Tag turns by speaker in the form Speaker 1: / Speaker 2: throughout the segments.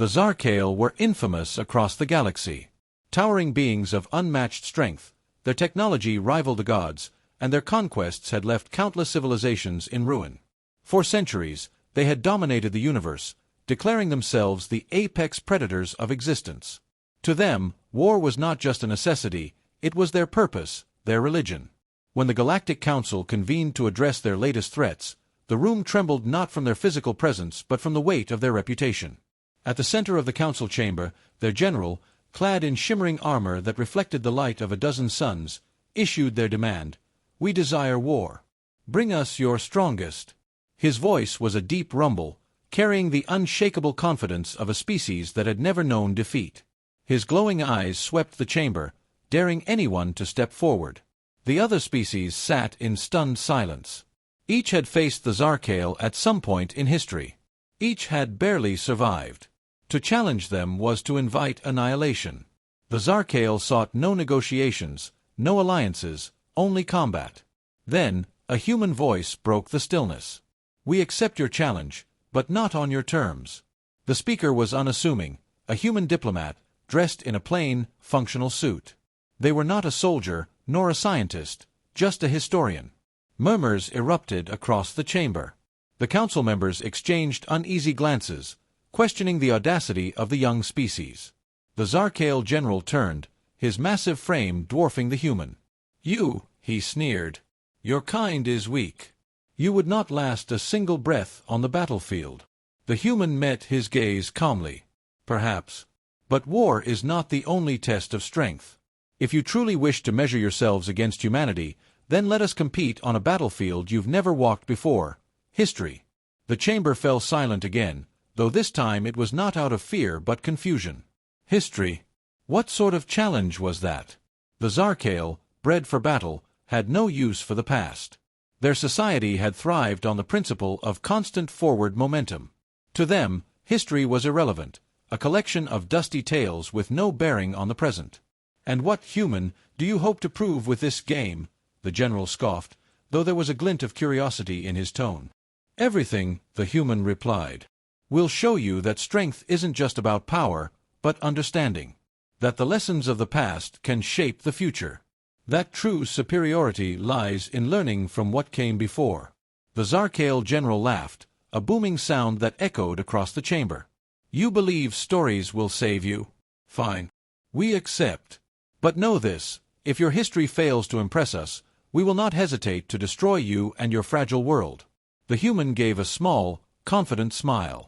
Speaker 1: The Zar'Qaal were infamous across the galaxy. Towering beings of unmatched strength, their technology rivaled the gods, and their conquests had left countless civilizations in ruin. For centuries, they had dominated the universe, declaring themselves the apex predators of existence. To them, war was not just a necessity, it was their purpose, their religion. When the Galactic Council convened to address their latest threats, the room trembled not from their physical presence but from the weight of their reputation. At the center of the council chamber, their general, clad in shimmering armor that reflected the light of a dozen suns, issued their demand: "We desire war. Bring us your strongest." His voice was a deep rumble, carrying the unshakable confidence of a species that had never known defeat. His glowing eyes swept the chamber, daring anyone to step forward. The other species sat in stunned silence. Each had faced the Zar'Qaal at some point in history. Each had barely survived. To challenge them was to invite annihilation. The Zar'Qaal sought no negotiations, no alliances, only combat. Then, a human voice broke the stillness. "We accept your challenge, but not on your terms." The speaker was unassuming, a human diplomat, dressed in a plain, functional suit. They were not a soldier, nor a scientist, just a historian. Murmurs erupted across the chamber. The council members exchanged uneasy glances, questioning the audacity of the young species. The Zar'Qaal general turned, his massive frame dwarfing the human. "You," he sneered. "Your kind is weak. You would not last a single breath on the battlefield." The human met his gaze calmly. "Perhaps. But war is not the only test of strength. If you truly wish to measure yourselves against humanity, then let us compete on a battlefield you've never walked before: history." The chamber fell silent again, though this time it was not out of fear but confusion. History? What sort of challenge was that? The Zar'Qaal, bred for battle, had no use for the past. Their society had thrived on the principle of constant forward momentum. To them, history was irrelevant, a collection of dusty tales with no bearing on the present. "And what, human, do you hope to prove with this game?" the general scoffed, though there was a glint of curiosity in his tone. "Everything," the human replied. "We'll show you that strength isn't just about power, but understanding. That the lessons of the past can shape the future. That true superiority lies in learning from what came before." The Zar'Qaal general laughed, a booming sound that echoed across the chamber. "You believe stories will save you? Fine. We accept. But know this: if your history fails to impress us, we will not hesitate to destroy you and your fragile world." The human gave a small, confident smile.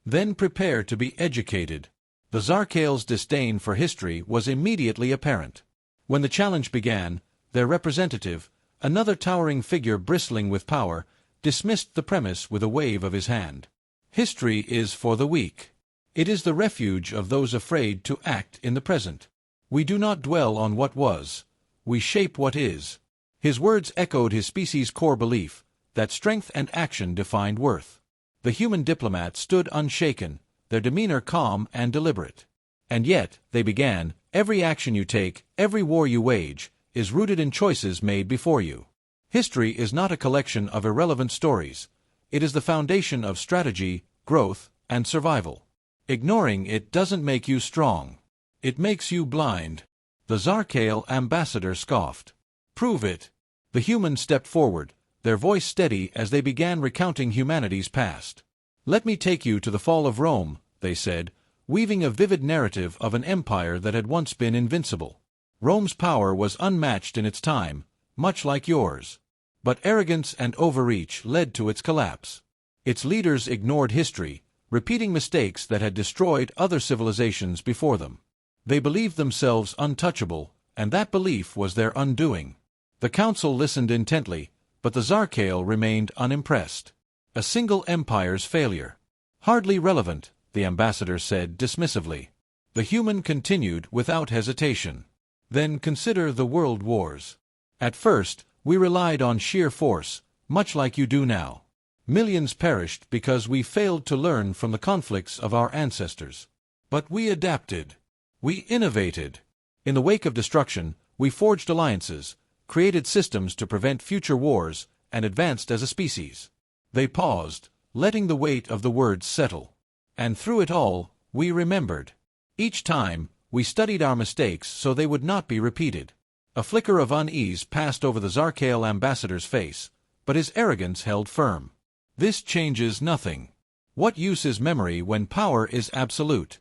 Speaker 1: "Then prepare to be educated." The Zar'Qaal's disdain for history was immediately apparent. When the challenge began, their representative, another towering figure bristling with power, dismissed the premise with a wave of his hand. "History is for the weak. It is the refuge of those afraid to act in the present. We do not dwell on what was. We shape what is." His words echoed his species' core belief, that strength and action defined worth. The human diplomat stood unshaken, their demeanor calm and deliberate. "And yet," they began, "every action you take, every war you wage, is rooted in choices made before you. History is not a collection of irrelevant stories. It is the foundation of strategy, growth, and survival. Ignoring it doesn't make you strong. It makes you blind." The Zar'Qaal ambassador scoffed. "Prove it." The humans stepped forward, their voice steady as they began recounting humanity's past. "Let me take you to the fall of Rome," they said, weaving a vivid narrative of an empire that had once been invincible. "Rome's power was unmatched in its time, much like yours. But arrogance and overreach led to its collapse. Its leaders ignored history, repeating mistakes that had destroyed other civilizations before them. They believed themselves untouchable, and that belief was their undoing." The council listened intently, but the Zar'Qaal remained unimpressed. "A single empire's failure. Hardly relevant," the ambassador said dismissively. The human continued without hesitation. "Then consider the world wars. At first, we relied on sheer force, much like you do now. Millions perished because we failed to learn from the conflicts of our ancestors. But we adapted. We innovated. In the wake of destruction, we forged alliances, created systems to prevent future wars, and advanced as a species." They paused, letting the weight of the words settle. "And through it all, We remembered. Each time, we studied our mistakes so they would not be repeated. A flicker of unease passed over the Zar'Qaal ambassador's face, but his arrogance held firm. This changes nothing. What use is memory when power is absolute?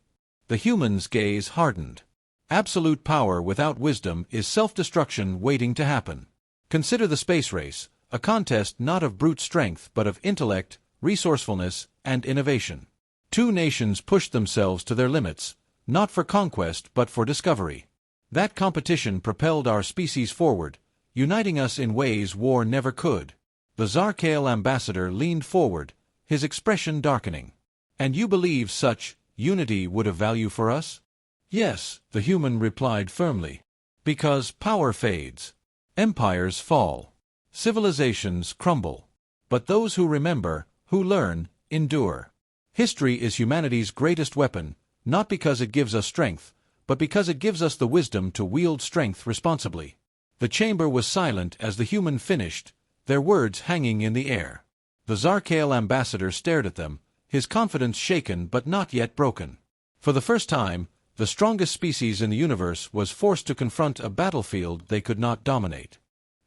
Speaker 1: The human's gaze hardened. Absolute power without wisdom is self-destruction waiting to happen. Consider the space race, a contest not of brute strength but of intellect, resourcefulness, and innovation. Two nations pushed themselves to their limits, not for conquest but for discovery. That competition propelled our species forward, uniting us in ways war never could. The Zar'Qaal ambassador leaned forward, his expression darkening. And you believe such unity would have value for us? Yes, the human replied firmly. Because power fades. Empires fall. Civilizations crumble. But those who remember, who learn, endure. History is humanity's greatest weapon, not because it gives us strength, but because it gives us the wisdom to wield strength responsibly. The chamber was silent as the human finished, their words hanging in the air. The Zar'Qaal ambassador stared at them, his confidence shaken but not yet broken. For the first time, the strongest species in the universe was forced to confront a battlefield they could not dominate.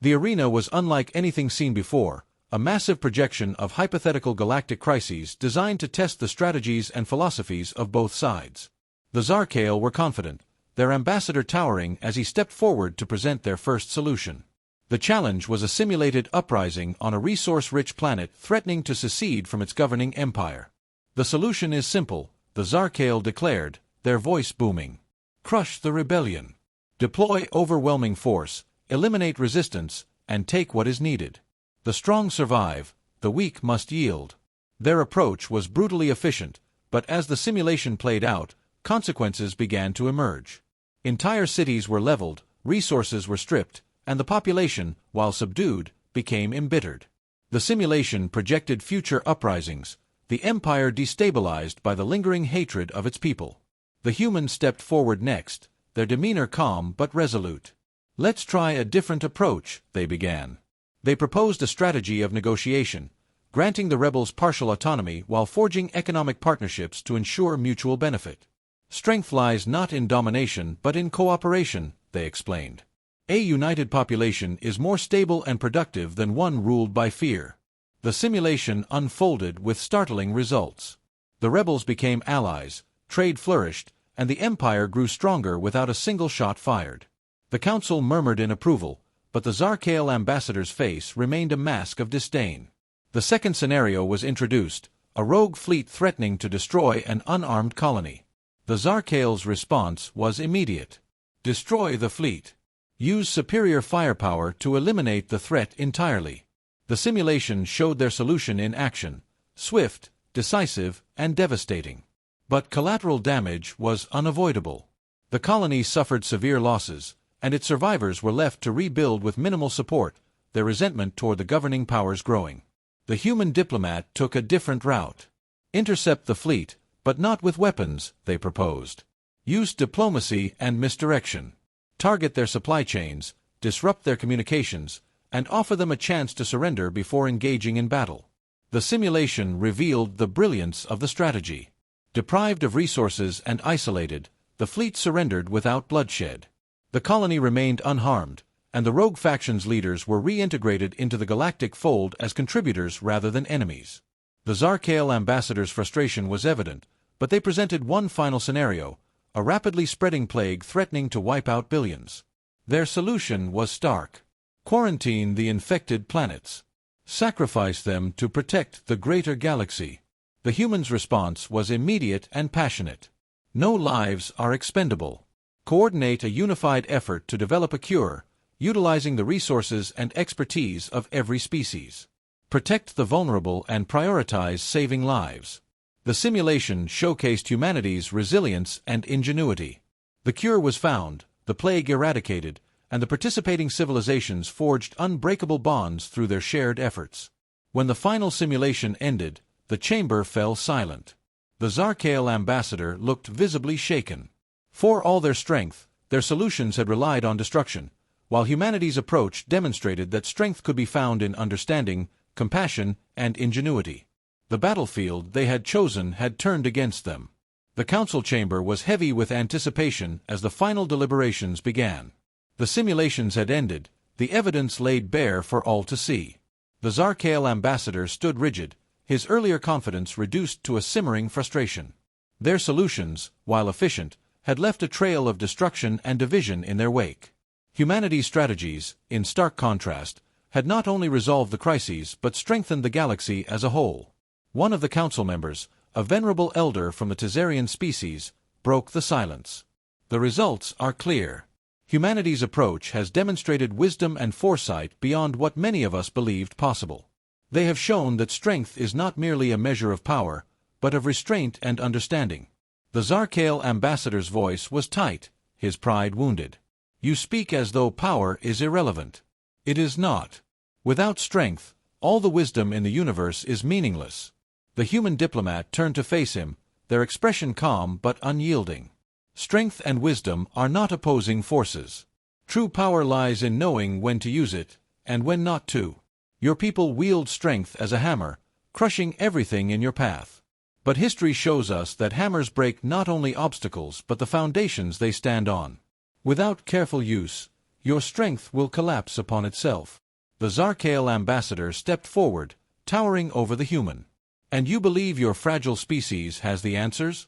Speaker 1: The arena was unlike anything seen before, a massive projection of hypothetical galactic crises designed to test the strategies and philosophies of both sides. The Zar'Qaal were confident, their ambassador towering as he stepped forward to present their first solution. The challenge was a simulated uprising on a resource-rich planet threatening to secede from its governing empire. The solution is simple, the Zar'Qaal declared, their voice booming. Crush the rebellion. Deploy overwhelming force, eliminate resistance, and take what is needed. The strong survive, the weak must yield. Their approach was brutally efficient, but as the simulation played out, consequences began to emerge. Entire cities were leveled, resources were stripped, and the population, while subdued, became embittered. The simulation projected future uprisings, the empire destabilized by the lingering hatred of its people. The humans stepped forward next, their demeanor calm but resolute. Let's try a different approach, they began. They proposed a strategy of negotiation, granting the rebels partial autonomy while forging economic partnerships to ensure mutual benefit. Strength lies not in domination but in cooperation, they explained. A united population is more stable and productive than one ruled by fear. The simulation unfolded with startling results. The rebels became allies, trade flourished, and the empire grew stronger without a single shot fired. The council murmured in approval, but the Zar'Qaal ambassador's face remained a mask of disdain. The second scenario was introduced, a rogue fleet threatening to destroy an unarmed colony. The Zar'Qaal's response was immediate. Destroy the fleet. Use superior firepower to eliminate the threat entirely. The simulation showed their solution in action, swift, decisive, and devastating. But collateral damage was unavoidable. The colony suffered severe losses, and its survivors were left to rebuild with minimal support, their resentment toward the governing powers growing. The human diplomat took a different route. Intercept the fleet, but not with weapons, they proposed. Use diplomacy and misdirection. Target their supply chains, disrupt their communications, and offer them a chance to surrender before engaging in battle. The simulation revealed the brilliance of the strategy. Deprived of resources and isolated, the fleet surrendered without bloodshed. The colony remained unharmed, and the rogue faction's leaders were reintegrated into the galactic fold as contributors rather than enemies. The Zar'Qaal ambassador's frustration was evident, but they presented one final scenario, a rapidly spreading plague threatening to wipe out billions. Their solution was stark. Quarantine the infected planets. Sacrifice them to protect the greater galaxy. The humans' response was immediate and passionate. No lives are expendable. Coordinate a unified effort to develop a cure, utilizing the resources and expertise of every species. Protect the vulnerable and prioritize saving lives. The simulation showcased humanity's resilience and ingenuity. The cure was found, the plague eradicated, and the participating civilizations forged unbreakable bonds through their shared efforts. When the final simulation ended, the chamber fell silent. The Zar'Qaal ambassador looked visibly shaken. For all their strength, their solutions had relied on destruction, while humanity's approach demonstrated that strength could be found in understanding, compassion, and ingenuity. The battlefield they had chosen had turned against them. The council chamber was heavy with anticipation as the final deliberations began. The simulations had ended, the evidence laid bare for all to see. The Zar'Qaal ambassador stood rigid, his earlier confidence reduced to a simmering frustration. Their solutions, while efficient, had left a trail of destruction and division in their wake. Humanity's strategies, in stark contrast, had not only resolved the crises but strengthened the galaxy as a whole. One of the council members, a venerable elder from the Tazarian species, broke the silence. The results are clear. Humanity's approach has demonstrated wisdom and foresight beyond what many of us believed possible. They have shown that strength is not merely a measure of power, but of restraint and understanding. The Zar'Qaal ambassador's voice was tight, his pride wounded. You speak as though power is irrelevant. It is not. Without strength, all the wisdom in the universe is meaningless. The human diplomat turned to face him, their expression calm but unyielding. Strength and wisdom are not opposing forces. True power lies in knowing when to use it, and when not to. Your people wield strength as a hammer, crushing everything in your path. But history shows us that hammers break not only obstacles but the foundations they stand on. Without careful use, your strength will collapse upon itself. The Zar'Qaal ambassador stepped forward, towering over the human. And you believe your fragile species has the answers?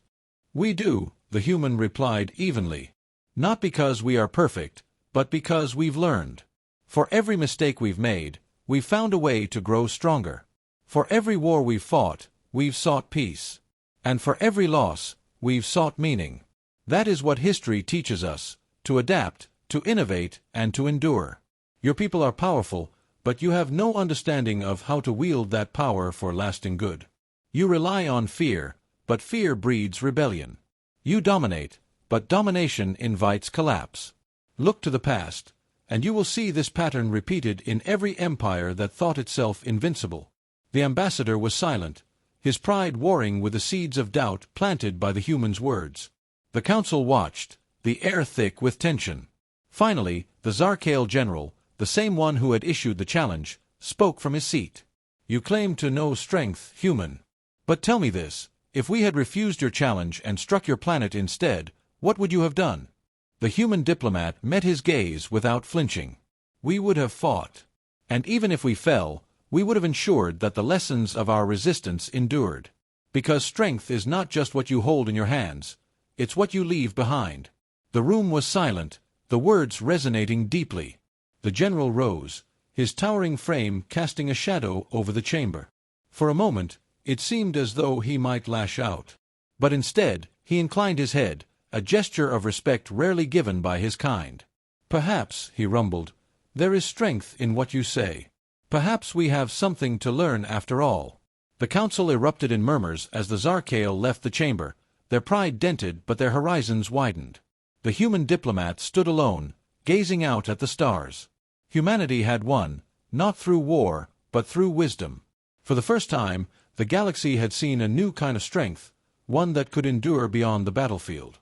Speaker 1: We do, the human replied evenly. Not because we are perfect, but because we've learned. For every mistake we've made, we've found a way to grow stronger. For every war we've fought, we've sought peace. And for every loss, we've sought meaning. That is what history teaches us, to adapt, to innovate, and to endure. Your people are powerful, but you have no understanding of how to wield that power for lasting good. You rely on fear, but fear breeds rebellion. You dominate, but domination invites collapse. Look to the past, and you will see this pattern repeated in every empire that thought itself invincible. The ambassador was silent, his pride warring with the seeds of doubt planted by the human's words. The council watched, the air thick with tension. Finally, the Zar'Qaal general, the same one who had issued the challenge, spoke from his seat. You claim to know strength, human. But tell me this, if we had refused your challenge and struck your planet instead, what would you have done? The human diplomat met his gaze without flinching. We would have fought. And even if we fell, we would have ensured that the lessons of our resistance endured. Because strength is not just what you hold in your hands, it's what you leave behind. The room was silent, the words resonating deeply. The general rose, his towering frame casting a shadow over the chamber. For a moment, it seemed as though he might lash out. But instead, he inclined his head, a gesture of respect rarely given by his kind. Perhaps, he rumbled, there is strength in what you say. Perhaps we have something to learn after all. The council erupted in murmurs as the Zar'Qaal left the chamber, their pride dented but their horizons widened. The human diplomat stood alone, gazing out at the stars. Humanity had won, not through war, but through wisdom. For the first time, the galaxy had seen a new kind of strength, one that could endure beyond the battlefield.